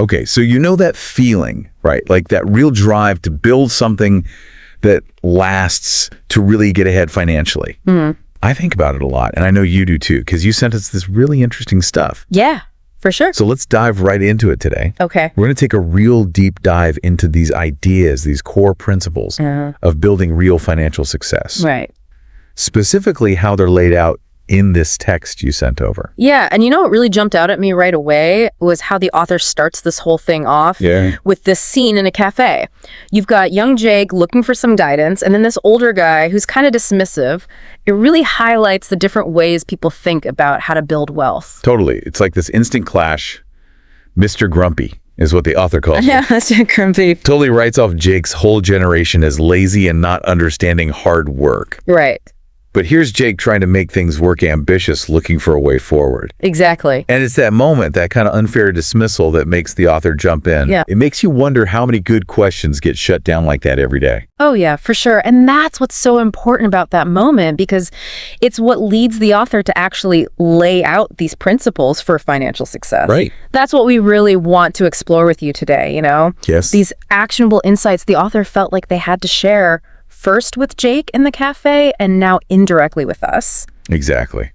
Okay, so you know that feeling, right? Like that real drive to build something that lasts, to really get ahead financially. I think about it a lot, and I know you do too, because you sent us this really interesting stuff. Yeah, for sure. So let's dive right into it today. Okay. We're going to take a real deep dive into these ideas, these core principles of building real financial success. Right. Specifically, how they're laid out in this text you sent over. Yeah, and you know what really jumped out at me right away was how the author starts this whole thing off with this scene in a cafe. You've got young Jake looking for some guidance, and then this older guy who's kind of dismissive. It really highlights the different ways people think about how to build wealth. Totally. It's like this instant clash. Mr. Grumpy is what the author calls him. Yeah, Mr. Grumpy. Totally writes off Jake's whole generation as lazy and not understanding hard work. Right. But here's Jake trying to make things work, ambitious, looking for a way forward. Exactly. And it's that moment, that kind of unfair dismissal, that makes the author jump in. Yeah. It makes you wonder how many good questions get shut down like that every day. Oh, yeah, for sure. And that's what's so important about that moment, because it's what leads the author to actually lay out these principles for financial success. Right. That's what we really want to explore with you today, you know? Yes. These actionable insights the author felt like they had to share, first with Jake in the cafe and now indirectly with us. Exactly.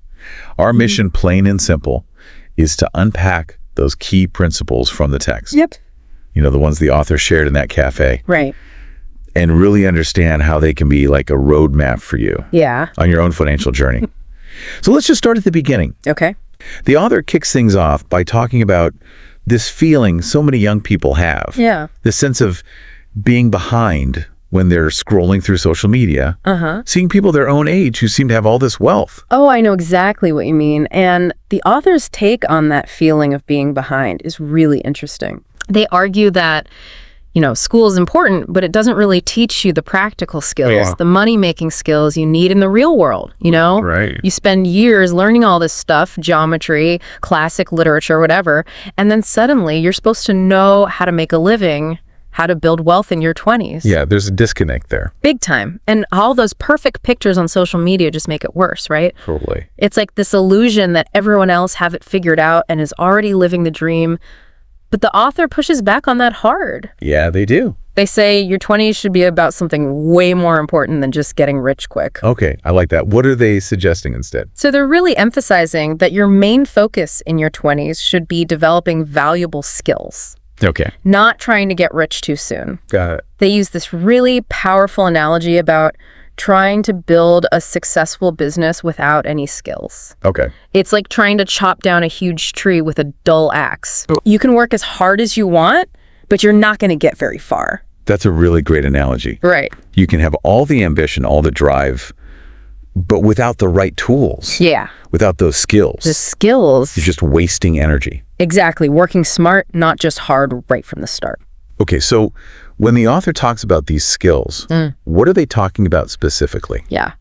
Our mission, plain and simple, is to unpack those key principles from the text. Yep. You know, the ones the author shared in that cafe. Right. And really understand how they can be like a roadmap for you Yeah. on your own financial journey. So let's just start at the beginning. Okay. The author kicks things off by talking about this feeling so many young people have. Yeah. This sense of being behind when they're scrolling through social media, seeing people their own age who seem to have all this wealth. Oh, I know exactly what you mean. And the author's take on that feeling of being behind is really interesting. They argue that, you know, school is important, but it doesn't really teach you the practical skills, the money-making skills you need in the real world, you know? Right. You spend years learning all this stuff, geometry, classic literature, whatever, and then suddenly you're supposed to know how to make a living, how to build wealth in your 20s. Yeah, there's a disconnect there. Big time. And all those perfect pictures on social media just make it worse, right? Totally. It's like this illusion that everyone else have it figured out and is already living the dream. But the author pushes back on that hard. Yeah, they do. They say your 20s should be about something way more important than just getting rich quick. Okay, I like that. What are they suggesting instead? So they're really emphasizing that your main focus in your 20s should be developing valuable skills, Okay. not trying to get rich too soon. Got it. They use this really powerful analogy about trying to build a successful business without any skills. Okay. It's like trying to chop down a huge tree with a dull axe. You can work as hard as you want, but you're not going to get very far. That's a really great analogy. Right. You can have all the ambition, all the drive, but without the right tools, Yeah. without those skills, The skills. you're just wasting energy. Exactly. Working smart, not just hard right from the start. Okay, so when the author talks about these skills, what are they talking about specifically? Yeah.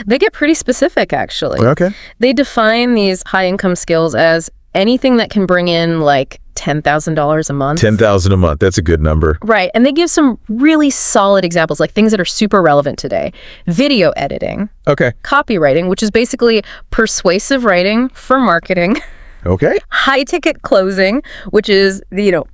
They get pretty specific, actually. Okay. They define these high-income skills as anything that can bring in like $10,000 a month. 10,000 a month. That's a good number. Right. And they give some really solid examples, like things that are super relevant today. Video editing, Okay. copywriting, which is basically persuasive writing for marketing, Okay. high-ticket closing, which is, you know,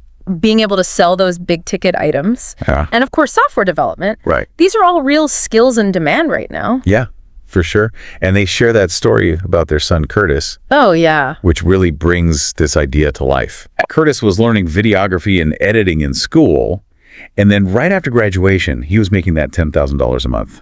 being able to sell those big-ticket items, Yeah. and of course, software development. Right. These are all real skills in demand right now. Yeah, for sure. And they share that story about their son, Curtis, Oh, yeah. which really brings this idea to life. Curtis was learning videography and editing in school, and then right after graduation, he was making that $10,000 a month.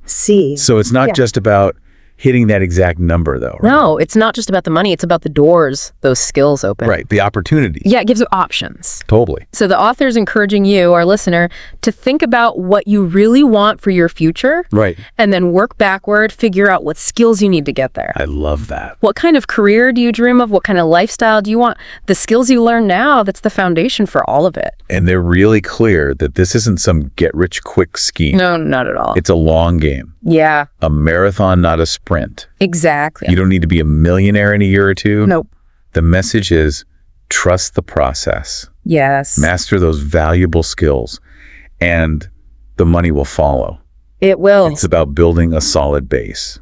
See. So it's not just about hitting that exact number, though. Right? No, it's not just about the money. It's about the doors those skills open. Right, the opportunities. Yeah, it gives you options. Totally. So the author's encouraging you, our listener, to think about what you really want for your future. Right. And then work backward, figure out what skills you need to get there. I love that. What kind of career do you dream of? What kind of lifestyle do you want? The skills you learn now, that's the foundation for all of it. And they're really clear that this isn't some get-rich-quick scheme. No, not at all. It's a long game, Yeah, a marathon, not a sprint. exactly. You don't need to be a millionaire in a year or two. Nope. The message is trust the process, Yes. master those valuable skills, and the money will follow. It will. It's about building a solid base.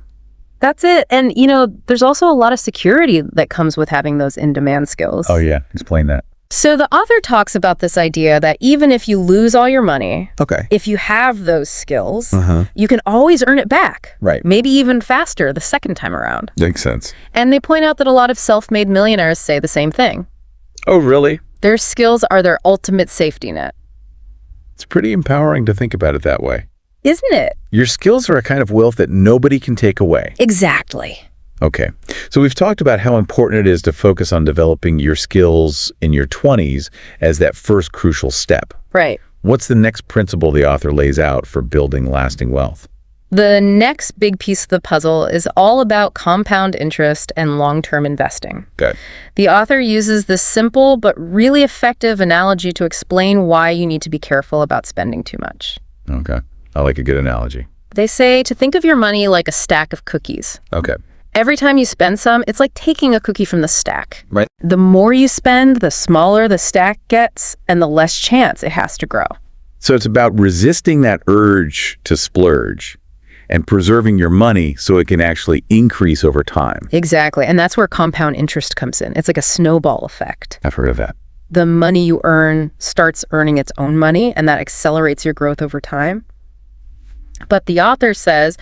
That's it. And, you know, there's also a lot of security that comes with having those in-demand skills. Oh, yeah. Explain that. So the author talks about this idea that even if you lose all your money, Okay. if you have those skills, you can always earn it back. Right. Maybe even faster the second time around. Makes sense. And they point out that a lot of self-made millionaires say the same thing. Oh, really? Their skills are their ultimate safety net. It's pretty empowering to think about it that way. Isn't it? Your skills are a kind of wealth that nobody can take away. Exactly. Okay. So we've talked about how important it is to focus on developing your skills in your 20s as that first crucial step. Right. What's the next principle the author lays out for building lasting wealth? The next big piece of the puzzle is all about compound interest and long-term investing. Good. The author uses this simple but really effective analogy to explain why you need to be careful about spending too much. Okay. I like a good analogy. They say to think of your money like a stack of cookies. Okay. Every time you spend some, it's like taking a cookie from the stack. Right. The more you spend, the smaller the stack gets and the less chance it has to grow. So it's about resisting that urge to splurge and preserving your money so it can actually increase over time. Exactly. And that's where compound interest comes in. It's like a snowball effect. I've heard of that. The money you earn starts earning its own money, and that accelerates your growth over time. But the author says,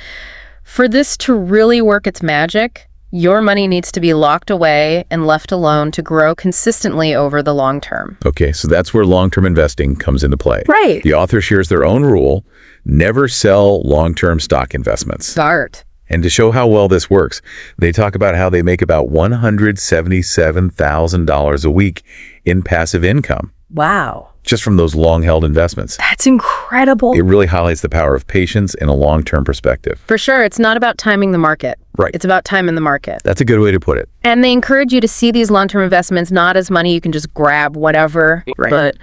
for this to really work its magic, your money needs to be locked away and left alone to grow consistently over the long term. Okay, so that's where long-term investing comes into play. Right. The author shares their own rule: never sell long-term stock investments. Start. And to show how well this works, they talk about how they make about $177,000 a week in passive income Wow. just from those long-held investments. That's incredible. It really highlights the power of patience and a long-term perspective. For sure, it's not about timing the market. Right. It's about time in the market. That's a good way to put it. And they encourage you to see these long-term investments not as money you can just grab whatever, but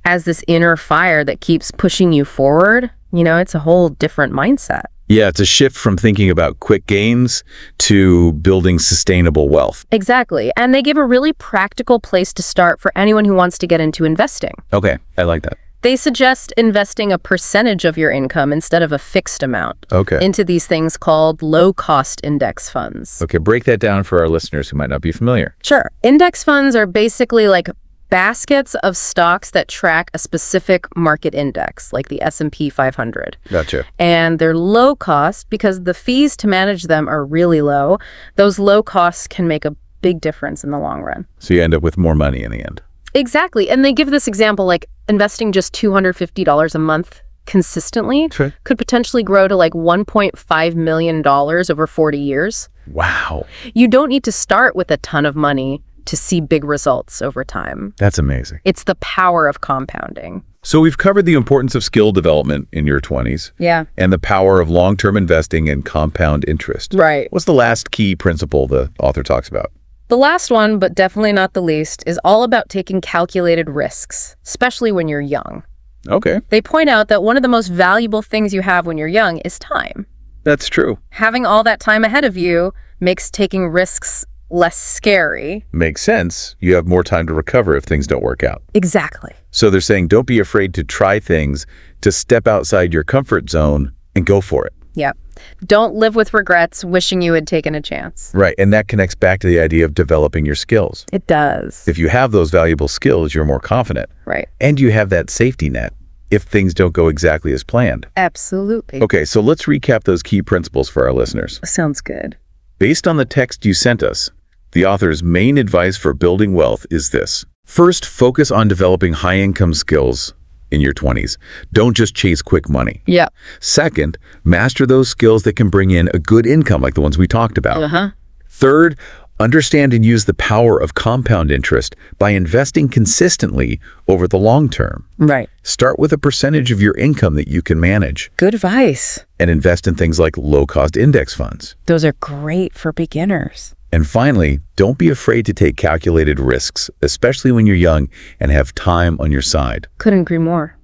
as this inner fire that keeps pushing you forward. You know, it's a whole different mindset. Yeah, it's a shift from thinking about quick gains to building sustainable wealth. Exactly. And they give a really practical place to start for anyone who wants to get into investing. Okay, I like that. They suggest investing a percentage of your income instead of a fixed amount Okay. into these things called low-cost index funds. Okay, break that down for our listeners who might not be familiar. Sure. Index funds are basically like baskets of stocks that track a specific market index, like the S&P 500. Gotcha. And they're low cost because the fees to manage them are really low. Those low costs can make a big difference in the long run. So you end up with more money in the end. Exactly. And they give this example, like investing just $250 a month consistently Sure. could potentially grow to like $1.5 million over 40 years. Wow. You don't need to start with a ton of money to see big results over time. That's amazing. It's the power of compounding. So we've covered the importance of skill development in your 20s Yeah. and the power of long-term investing and compound interest. Right. What's the last key principle the author talks about? The last one, but definitely not the least, is all about taking calculated risks, especially when you're young. Okay. They point out that one of the most valuable things you have when you're young is time. That's true. Having all that time ahead of you makes taking risks less scary. Makes sense. You have more time to recover if things don't work out. Exactly. So they're saying don't be afraid to try things, to step outside your comfort zone and go for it. Yep. Don't live with regrets, wishing you had taken a chance. Right. And that connects back to the idea of developing your skills. It does. If you have those valuable skills, you're more confident. Right. And you have that safety net if things don't go exactly as planned. Absolutely. Okay, so let's recap those key principles for our listeners. Sounds good. Based on the text you sent us, the author's main advice for building wealth is this. First, focus on developing high-income skills in your 20s. Don't just chase quick money. Yep. Second, master those skills that can bring in a good income like the ones we talked about. Uh-huh. Third, understand and use the power of compound interest by investing consistently over the long term. Right. Start with a percentage of your income that you can manage Good advice. and invest in things like low-cost index funds. Those are great for beginners. And finally, don't be afraid to take calculated risks, especially when you're young and have time on your side. Couldn't agree more.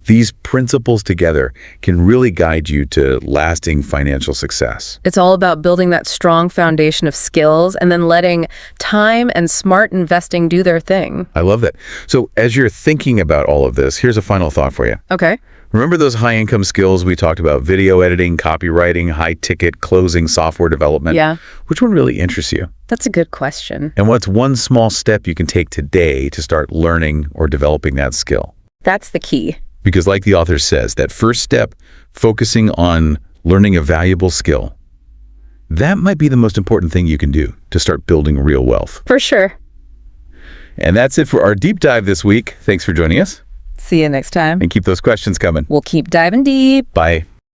These principles together can really guide you to lasting financial success. It's all about building that strong foundation of skills and then letting time and smart investing do their thing. I love that. So as you're thinking about all of this, here's a final thought for you. Okay. Remember those high-income skills we talked about? Video editing, copywriting, high-ticket closing, software development? Yeah. Which one really interests you? That's a good question. And what's one small step you can take today to start learning or developing that skill? That's the key. Because like the author says, that first step, focusing on learning a valuable skill, that might be the most important thing you can do to start building real wealth. For sure. And that's it for our deep dive this week. Thanks for joining us. See you next time. And keep those questions coming. We'll keep diving deep. Bye.